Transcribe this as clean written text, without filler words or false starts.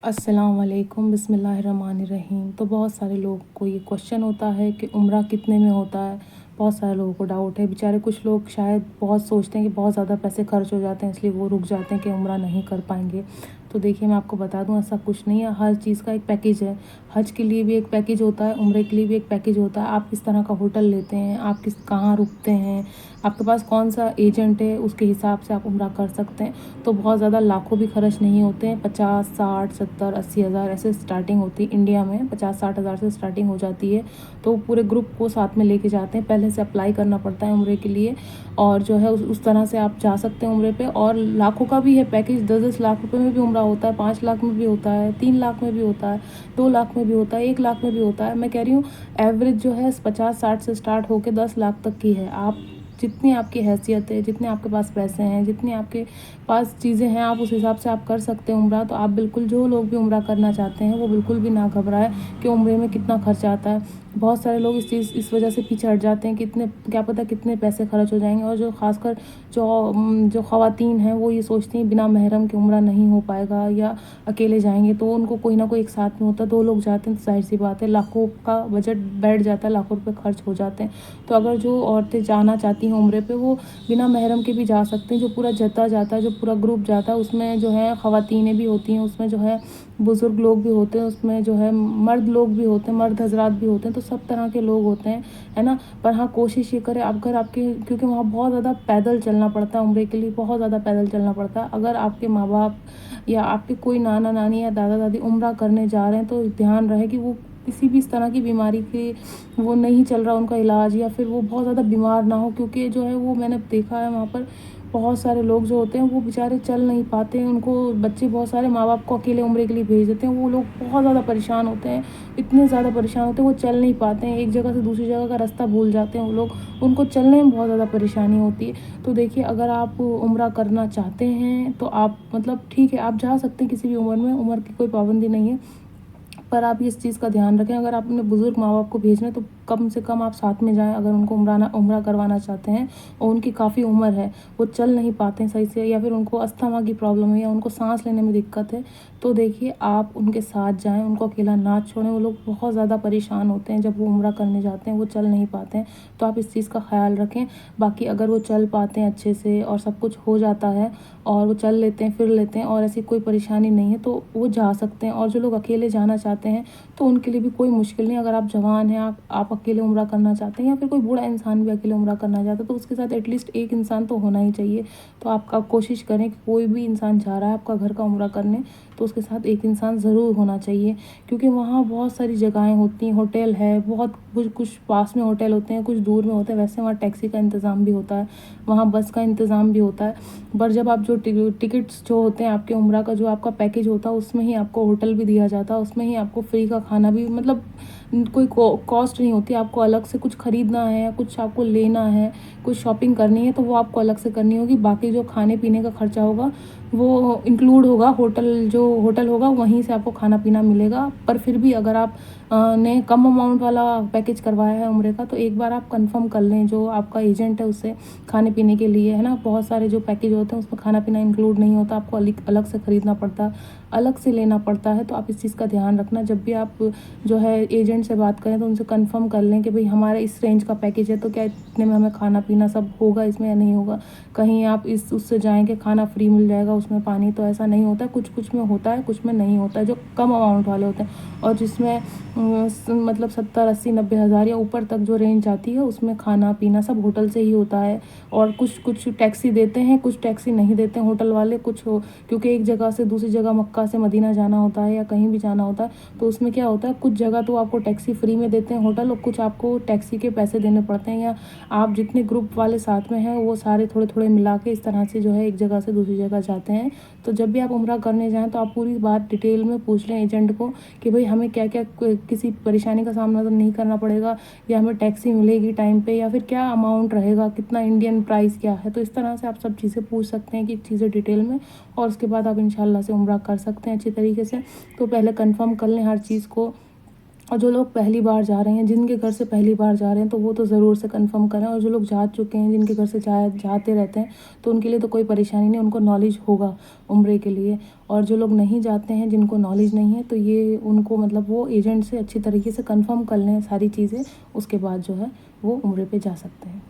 अस्सलाम वालेकुम बिस्मिल्लाहिर्रहमानिर्रहीम। तो बहुत सारे लोगों को ये क्वेश्चन होता है कि उम्रा कितने में होता है। बहुत सारे लोगों को डाउट है। बेचारे कुछ लोग शायद बहुत सोचते हैं कि बहुत ज़्यादा पैसे खर्च हो जाते हैं, इसलिए वो रुक जाते हैं कि उम्रा नहीं कर पाएंगे। तो देखिए, मैं आपको बता दूं, ऐसा कुछ नहीं है। हर चीज़ का एक पैकेज है। हज के लिए भी एक पैकेज होता है, उम्रे के लिए भी एक पैकेज होता है। आप किस तरह का होटल लेते हैं, आप कहाँ रुकते हैं, आपके पास कौन सा एजेंट है, उसके हिसाब से आप उम्रा कर सकते हैं। तो बहुत ज़्यादा लाखों भी खर्च नहीं होते हैं। 50, 60, 70, 80 हज़ार ऐसे स्टार्टिंग होती है। इंडिया में 50-60 हज़ार से स्टार्टिंग हो जाती है। तो पूरे ग्रुप को साथ में लेके जाते हैं। पहले से अप्लाई करना पड़ता है उम्रे के लिए, और जो है उस तरह से आप जा सकते हैं उम्रे पे। और लाखों का भी है पैकेज। 10-10 लाख रुपए में भी उम्रा होता है, 5 लाख में भी होता है, 3 लाख में भी होता है, 2 लाख में भी होता है, 1 लाख में भी होता है। मैं कह रही हूँ एवरेज जो है 50-60 से स्टार्ट होकर 10 लाख तक की है। आप जितनी आपकी हैसियत है, जितने आपके पास पैसे हैं, जितनी आपके पास चीज़ें हैं, आप उस हिसाब से आप कर सकते हैं उम्रा। तो आप बिल्कुल, जो लोग भी उम्रा करना चाहते हैं वो बिल्कुल भी ना घबराए कि उम्रे में कितना खर्चा आता है। बहुत सारे लोग इस वजह से पीछे हट जाते हैं कि इतने, क्या पता कितने पैसे खर्च हो जाएंगे। और जो खासकर जो ख़वातीन हैं वो ये सोचती हैं बिना महरम के उम्रा नहीं हो पाएगा, या अकेले जाएंगे। तो उनको कोई ना कोई एक साथ में होता है। 2 लोग जाते हैं तो जाहिर सी बात है लाखों का बजट बैठ जाता है, लाखों रुपए खर्च हो जाते हैं। तो अगर जो औरतें जाना चाहती हैं उम्रे पे, वो बिना महरम के भी जा सकते हैं। जो पूरा जत्था जाता है, जो पूरा ग्रुप जाता है, उसमें जो है ख़वातीनें भी होती हैं, उसमें जो है बुज़ुर्ग लोग भी होते हैं, उसमें जो है मर्द लोग भी होते हैं, मर्द हज़रात भी होते हैं। तो सब तरह के लोग होते हैं, है ना। पर हाँ, कोशिश ये करें, अगर आपके, क्योंकि वहाँ बहुत ज़्यादा पैदल चलना पड़ता है उम्रे के लिए, बहुत ज़्यादा पैदल चलना पड़ता है। अगर आपके माँ बाप या आपके कोई नाना नानी या दादा दादी उम्रा करने जा रहे हैं, तो ध्यान रहे कि वो किसी भी इस तरह की बीमारी के, वो नहीं चल रहा उनका इलाज, या फिर वो बहुत ज़्यादा बीमार ना हो। क्योंकि जो है वो मैंने देखा है वहाँ पर बहुत सारे लोग जो होते हैं वो बेचारे चल नहीं पाते हैं। उनको बच्चे, बहुत सारे माँ बाप को अकेले उम्रे के लिए भेज देते हैं। वो लोग बहुत ज़्यादा परेशान होते हैं, इतने ज़्यादा परेशान होते हैं वो चल नहीं पाते हैं। एक जगह से दूसरी जगह का रास्ता भूल जाते हैं वो लोग, उनको चलने में बहुत ज़्यादा परेशानी होती है। तो देखिए, अगर आप उम्रा करना चाहते हैं तो आप, मतलब ठीक है, आप जा सकते हैं किसी भी उम्र में, उम्र की कोई पाबंदी नहीं है। पर आप इस चीज़ का ध्यान रखें, अगर आप अपने बुज़ुर्ग माँ बाप को भेजना है तो कम से कम आप साथ में जाएं। अगर उनको उम्रा करवाना चाहते हैं और उनकी काफ़ी उम्र है, वो चल नहीं पाते हैं सही से, या फिर उनको अस्थमा की प्रॉब्लम है, या उनको सांस लेने में दिक्कत है, तो देखिए आप उनके साथ जाएं, उनको अकेला ना छोड़ें। वो लोग बहुत ज़्यादा परेशान होते हैं जब वो उम्रा करने जाते हैं, वो चल नहीं पाते हैं। तो आप इस चीज़ का ख्याल रखें। बाकी अगर वो चल पाते हैं अच्छे से और सब कुछ हो जाता है, और वो चल लेते हैं, फिर लेते हैं, और ऐसी कोई परेशानी नहीं है, तो वो जा सकते हैं। और जो लोग अकेले जाना चाहते हैं तो उनके लिए भी कोई मुश्किल नहीं। अगर आप जवान हैं, आप अकेले उम्रा करना चाहते हैं, या फिर कोई बूढ़ा इंसान भी अकेले उम्रा करना चाहता है, तो उसके साथ एटलीस्ट एक इंसान तो होना ही चाहिए। तो आप कोशिश करें कि कोई भी इंसान जा रहा है आपका घर का उम्रा करने, तो उसके साथ एक इंसान ज़रूर होना चाहिए। क्योंकि वहाँ बहुत सारी जगहें होती हैं, होटल है, बहुत कुछ पास में होटल होते हैं, कुछ दूर में होते हैं। वैसे वहाँ टैक्सी का इंतज़ाम भी होता है, वहाँ बस का इंतज़ाम भी होता है। पर जब आप जो टिकट्स जो होते हैं आपके उम्रा का, जो आपका पैकेज होता है, उसमें ही आपको होटल भी दिया जाता है, उसमें ही आपको फ्री का खाना भी, मतलब कोई कॉस्ट नहीं होती। आपको अलग से कुछ ख़रीदना है या कुछ आपको लेना है, कुछ शॉपिंग करनी है, तो वो आपको अलग से करनी होगी। बाकी जो खाने पीने का खर्चा होगा वो इंक्लूड होगा। जो होटल होगा वहीं से आपको खाना पीना मिलेगा। पर फिर भी अगर आप ने कम अमाउंट वाला पैकेज करवाया है उम्रे का, तो एक बार आप कंफर्म कर लें जो आपका एजेंट है उससे, खाने पीने के लिए, है ना। बहुत सारे जो पैकेज होते हैं उसमें खाना पीना इंक्लूड नहीं होता, आपको अलग से ख़रीदना पड़ता है, अलग से लेना पड़ता है। तो आप इस चीज़ का ध्यान रखना। जब भी आप जो है एजेंट से बात करें तो उनसे कंफर्म कर लें कि भाई हमारा इस रेंज का पैकेज है, तो क्या इतने में हमें खाना पीना सब होगा इसमें या नहीं होगा। कहीं आप उससे जाएंगे खाना फ्री मिल जाएगा उसमें पानी, तो ऐसा नहीं होता। कुछ कुछ में होता है, कुछ में नहीं होता है, जो कम अमाउंट वाले होते हैं। और जिसमें मतलब 70-80-90 हज़ार या ऊपर तक जो रेंज आती है, उसमें खाना पीना सब होटल से ही होता है। और कुछ कुछ टैक्सी देते हैं, कुछ टैक्सी नहीं देते हैं होटल वाले। क्योंकि एक जगह से दूसरी जगह, मक्का से मदीना जाना होता है या कहीं भी जाना होता है, तो उसमें क्या होता है, कुछ जगह तो आपको टैक्सी फ्री में देते हैं होटल, और कुछ आपको टैक्सी के पैसे देने पड़ते हैं। या आप जितने ग्रुप वाले साथ में हैं वो सारे थोड़े थोड़े मिला के इस तरह से जो है एक जगह से दूसरी जगह जाते हैं। तो जब भी आप उम्रा करने जाएं तो आप पूरी बात डिटेल में पूछ लें एजेंट को कि भाई हमें क्या क्या, किसी परेशानी का सामना तो नहीं करना पड़ेगा, या हमें टैक्सी मिलेगी टाइम पे, या फिर क्या अमाउंट रहेगा, कितना इंडियन प्राइस क्या है। तो इस तरह से आप सब चीज़ें पूछ सकते हैं कि चीज़ें डिटेल में, और उसके बाद आप इंशाल्लाह से उम्रा कर सकते हैं अच्छी तरीके से। तो पहले कंफर्म कर लें हर चीज़ को। और जो लोग पहली बार जा रहे हैं, जिनके घर से पहली बार जा रहे हैं, तो वो तो ज़रूर से कन्फर्म करें। और जो लोग जा चुके हैं, जिनके घर से जाते रहते हैं, तो उनके लिए तो कोई परेशानी नहीं, उनको नॉलेज होगा उम्रे के लिए। और जो लोग नहीं जाते हैं, जिनको नॉलेज नहीं है, तो ये उनको मतलब वो एजेंट से अच्छी तरीके से कन्फर्म कर लें सारी चीज़ें, उसके बाद जो है वो उम्रे पे जा सकते हैं।